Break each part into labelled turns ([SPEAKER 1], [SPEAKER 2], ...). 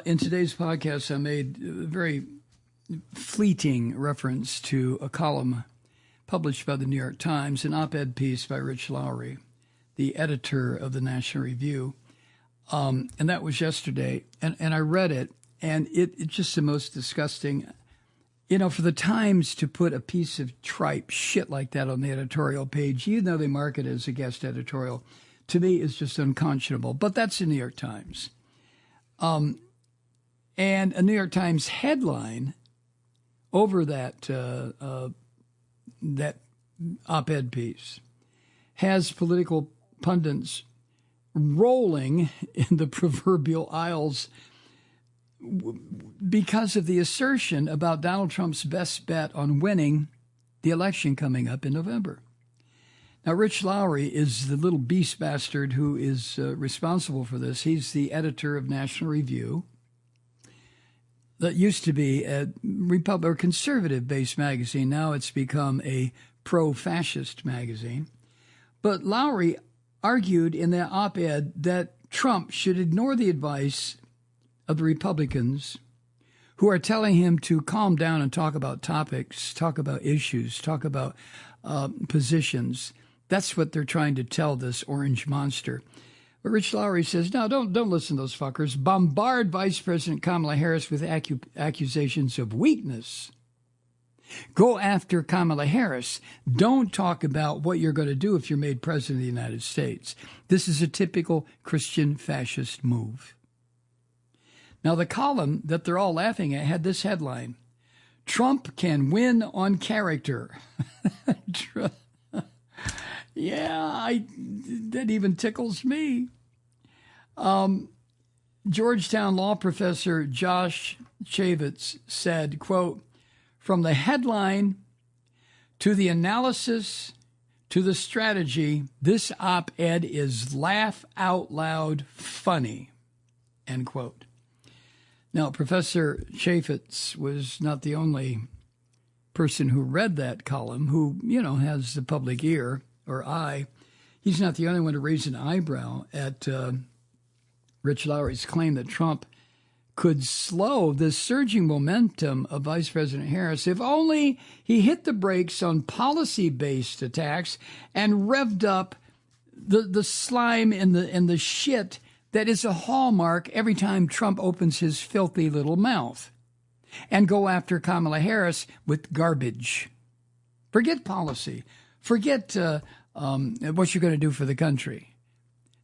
[SPEAKER 1] In today's podcast, I made a very fleeting reference to a column published by the New York Times, an op-ed piece by Rich Lowry, the editor of the National Review. And that was yesterday. And I read it, and it's just the most disgusting. You know, for the Times to put a piece of tripe shit like that on the editorial page, even though they mark it as a guest editorial, to me is just unconscionable. But that's the New York Times. And a New York Times headline over that op-ed piece has political pundits rolling in the proverbial aisles because of the assertion about Donald Trump's best bet on winning the election coming up in November. Now, Rich Lowry is the little beast bastard who is responsible for this. He's the editor of National Review. That used to be a Republican or conservative-based magazine. Now it's become a pro-fascist magazine. But Lowry argued in that op-ed that Trump should ignore the advice of the Republicans who are telling him to calm down and talk about topics, talk about issues, talk about positions. That's what they're trying to tell this orange monster. But Rich Lowry says, no, don't listen to those fuckers. Bombard Vice President Kamala Harris with accusations of weakness. Go after Kamala Harris. Don't talk about what you're going to do if you're made president of the United States. This is a typical Christian fascist move. Now, the column that they're all laughing at had this headline: Trump can win on character. Yeah, that even tickles me. Georgetown law professor Josh Chavitz said, quote, from the headline to the analysis to the strategy, this op-ed is laugh out loud funny, end quote. Now, Professor Chaffetz was not the only person who read that column who, you know, has the public ear or eye. He's not the only one to raise an eyebrow at Rich Lowry's claim that Trump could slow the surging momentum of Vice President Harris if only he hit the brakes on policy-based attacks and revved up the slime and the shit that is a hallmark every time Trump opens his filthy little mouth, and go after Kamala Harris with garbage. Forget policy. Forget what you're going to do for the country.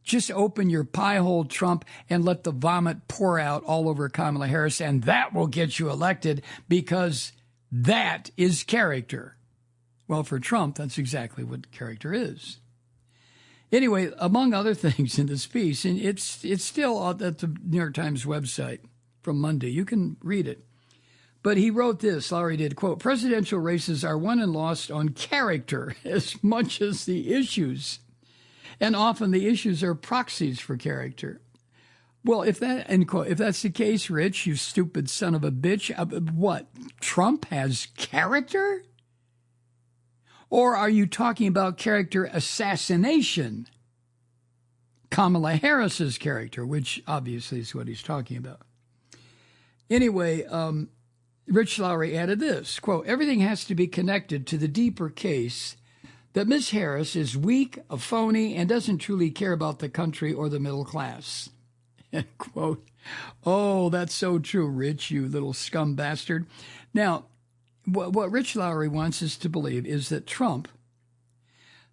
[SPEAKER 1] Just open your pie hole, Trump, and let the vomit pour out all over Kamala Harris, and that will get you elected because that is character. Well, for Trump, that's exactly what character is. Anyway, among other things in this piece, and it's still at the New York Times website from Monday. You can read it. But he wrote this, Lowry did, quote, presidential races are won and lost on character as much as the issues. And often the issues are proxies for character. Well, if that's the case, Rich, you stupid son of a bitch, what, Trump has character? Or are you talking about character assassination? Kamala Harris's character, which obviously is what he's talking about. Anyway, Rich Lowry added this, quote, everything has to be connected to the deeper case that Ms. Harris is weak, a phony, and doesn't truly care about the country or the middle class. End quote. Oh, that's so true, Rich, you little scum bastard. Now, what Rich Lowry wants us to believe is that Trump,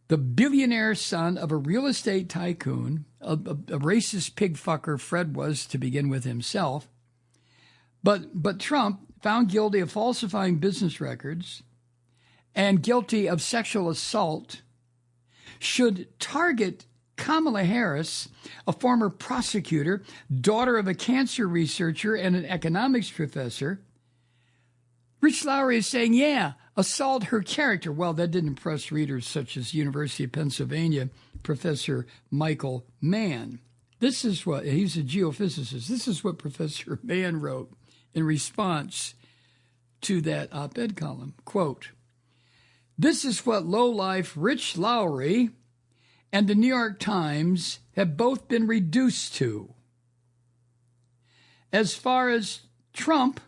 [SPEAKER 1] the billionaire son of a real estate tycoon, a racist pig fucker Fred was to begin with himself, but Trump, found guilty of falsifying business records and guilty of sexual assault, should target Kamala Harris, a former prosecutor, daughter of a cancer researcher and an economics professor. Rich Lowry is saying, yeah, assault her character. Well, that didn't impress readers such as University of Pennsylvania Professor Michael Mann. This is what, he's a geophysicist, this is what Professor Mann wrote in response to that op-ed column. Quote, this is what lowlife Rich Lowry and the New York Times have both been reduced to. As far as Trump,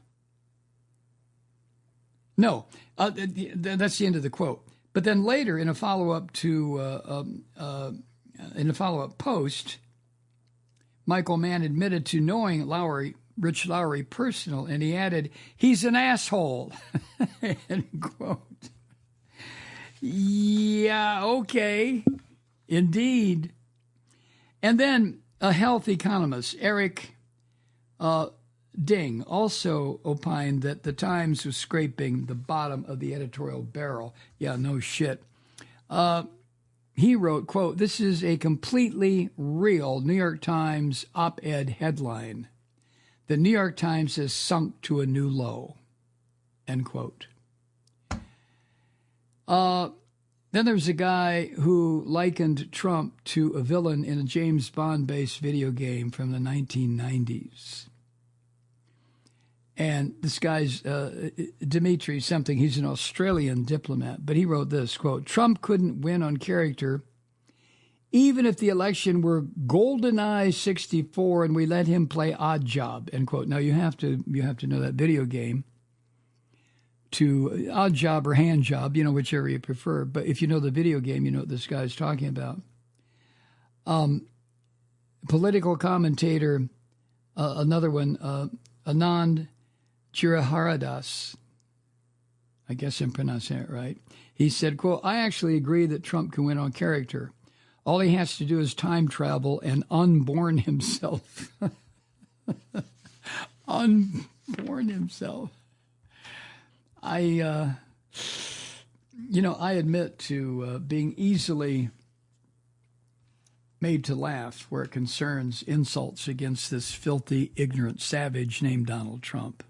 [SPEAKER 1] no, that's the end of the quote. But then later, in a follow-up post, Michael Mann admitted to knowing Rich Lowry personal, and he added, "He's an asshole." End quote. Yeah, okay, indeed. And then a health economist, Eric Ding, also opined that the Times was scraping the bottom of the editorial barrel. Yeah, no shit. He wrote, quote, "This is a completely real New York Times op-ed headline. The New York Times has sunk to a new low," end quote. Then there's a guy who likened Trump to a villain in a James Bond-based video game from the 1990s. And this guy's Dimitri something. He's an Australian diplomat. But he wrote this, quote, "Trump couldn't win on character even if the election were GoldenEye 64 and we let him play Odd Job," end quote. Now, you have to know that video game. To Odd Job or Hand Job, whichever you prefer. But if you know the video game, you know what this guy's talking about. Political commentator, another one, Anand Chiraharadas, I guess I'm pronouncing it right. He said, quote, "I actually agree that Trump can win on character. All he has to do is time travel and unborn himself." Unborn himself. I admit to being easily made to laugh where it concerns insults against this filthy, ignorant savage named Donald Trump.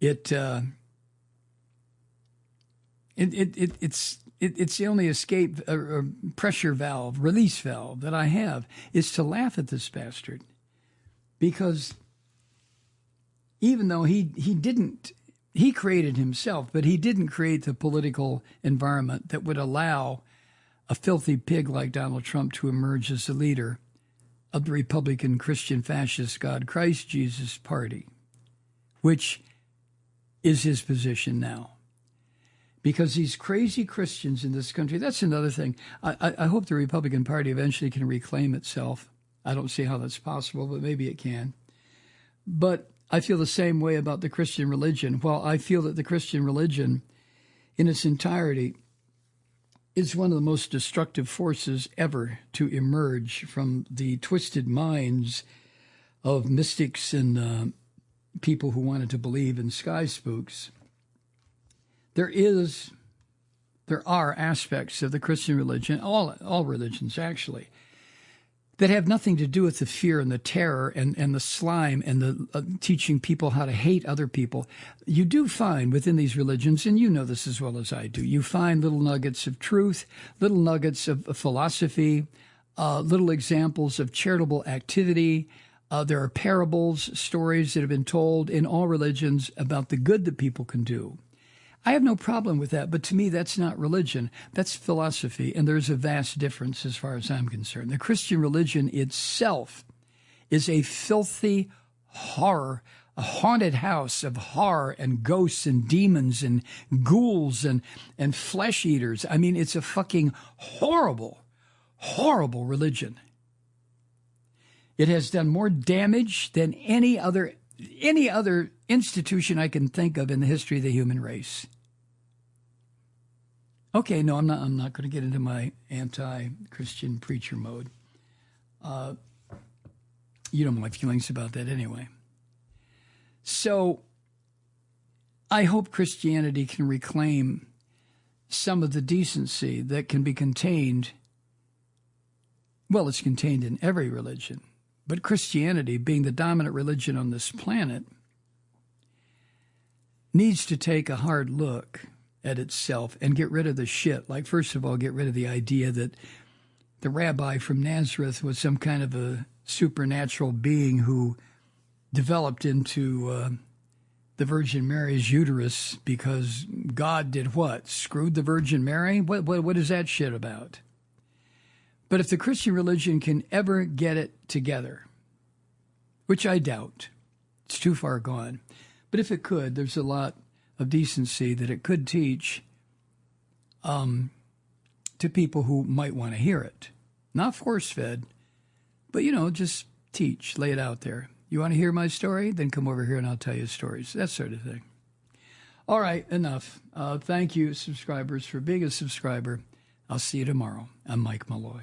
[SPEAKER 1] It's the only escape or pressure valve, release valve that I have is to laugh at this bastard, because even though he created himself, but he didn't create the political environment that would allow a filthy pig like Donald Trump to emerge as the leader of the Republican Christian Fascist God Christ Jesus Party, which is his position now. Because these crazy Christians in this country, that's another thing. I hope the Republican Party eventually can reclaim itself. I don't see how that's possible, but maybe it can. But I feel the same way about the Christian religion. While I feel that the Christian religion in its entirety is one of the most destructive forces ever to emerge from the twisted minds of mystics and people who wanted to believe in sky spooks, there are aspects of the Christian religion, all religions actually, that have nothing to do with the fear and the terror and the slime and the teaching people how to hate other people. You do find within these religions, and you know this as well as I do, you find little nuggets of truth, little nuggets of philosophy, little examples of charitable activity. There are parables, stories that have been told in all religions about the good that people can do. I have no problem with that, but to me, that's not religion. That's philosophy, and there's a vast difference as far as I'm concerned. The Christian religion itself is a filthy horror, a haunted house of horror and ghosts and demons and ghouls and flesh eaters. I mean, it's a fucking horrible, horrible religion. It has done more damage than any other institution I can think of in the history of the human race. Okay, no, I'm not going to get into my anti-Christian preacher mode. You know my feelings about that anyway. So I hope Christianity can reclaim some of the decency that can be contained. Well, it's contained in every religion, but Christianity, being the dominant religion on this planet, needs to take a hard look at itself and get rid of the shit. Like, first of all, get rid of the idea that the rabbi from Nazareth was some kind of a supernatural being who developed into the Virgin Mary's uterus because God did what? Screwed the Virgin Mary? What is that shit about? But if the Christian religion can ever get it together which I doubt. It's too far gone. But if it could, there's a lot of decency that it could teach to people who might want to hear it. Not force-fed, but, just teach, lay it out there. You want to hear my story? Then come over here and I'll tell you stories. That sort of thing. All right, enough. Thank you, subscribers, for being a subscriber. I'll see you tomorrow. I'm Mike Malloy.